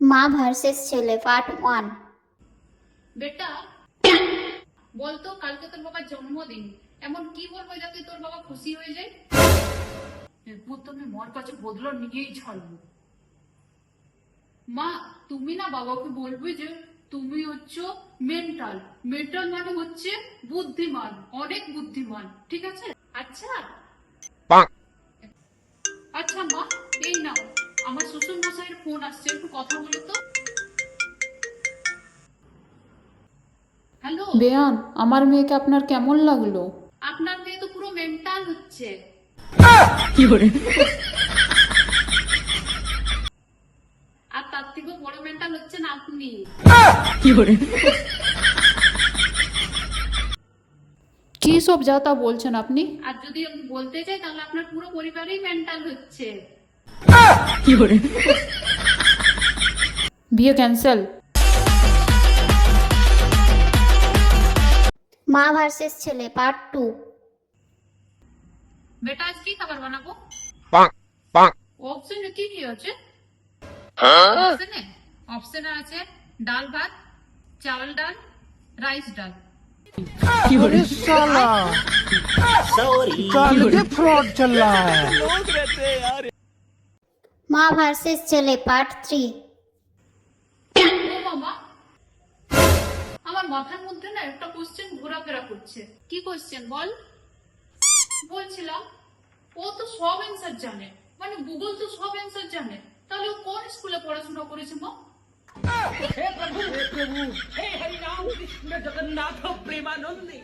মা ভার্সেস ছেলে পার্ট 1। বেটা বলতো, কালকে তোর বাবার জন্মদিন, এমন কি বলবো যাতে তোর বাবা খুশি হয়ে যায়? এরপর তো আমি মার কাছে বদলা নিয়েই ছাড়বো। মা, তুমি না বাবাকে বলবে যে তুমি হচ্ছে মেন্টাল। মেন্টাল মানে হচ্ছে বুদ্ধিমান, অনেক বুদ্ধিমান, ঠিক আছে? আচ্ছা আচ্ছা মা, এই নাও, আমার শ্বশুর মশাইয়ের ফোন আসছে, একটু কথা বলো তো। হ্যালো। বেয়ান, আমার মেয়েকে আপনার কেমন লাগলো? আপনার মেয়ে তো পুরো মেন্টাল হচ্ছে। আর তার থেকেও বড় মেন্টাল হচ্ছেন আপনি। কি সব যা তা বলছেন আপনি? আর যদি আমি বলতে চাই তাহলে আপনার পুরো পরিবারই মেন্টাল হচ্ছে। বিয়ে ক্যান্সেল। মা ভার্সেস ছেলে পার্ট 2। বেটা আজ কি খাবার বানাবো? অপশনে কি কি আছে? অপশনে আছে ডাল ভাত, চাवल ডাল, রাইস ডাল। अरे साला काल के फ्रॉड चल रहा है। মা ভার্সেস ছেলে পার্ট 3। ও বাবা, আমার মাথার মধ্যে না একটা কোশ্চেন ঘোরাফেরা করছে। কি কোশ্চেন বল? বলছিলাম, ও তো সব অ্যান্সার জানে, মানে গুগল তো সব অ্যান্সার জানে, তাহলে ও কোন স্কুলে পড়াশোনা করেছে মা? हे प्रभु हे हरि राम कृष्ण जगन्नाथ प्रेमानंदी।